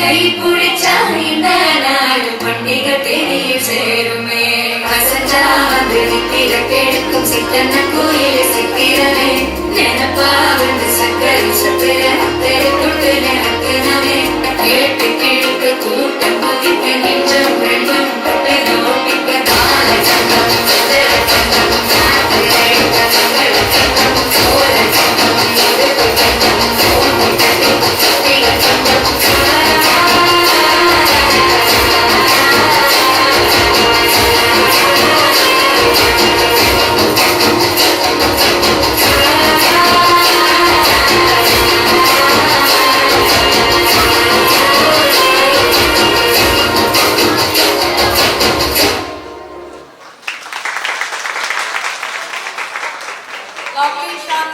கை பிடிச்சா இந்த நாடு பண்டிகை தேனியில் சேருமே அசஞ்சா வந்து நித்திர கெடுக்கும் சித்தன்ன கோயில் சித்திரமே நினப்பா வந்து சக்கரை சத்திர அத்தரை தொட்டு நினக்கு நவே கேட்டு கிழக்கு கூட்டம் மதிக்க நெஞ்சம் ரெண்டும் தொட்டு நோட்டிக்க தான சங்கம் சதர சங்கம் நாட்டு அழைக்க சங்கட சங்கம் சோழ சங்கம் எதிர்ப்பு சங்கம் சோழ சங்கம் சத்திய சங்கம் Location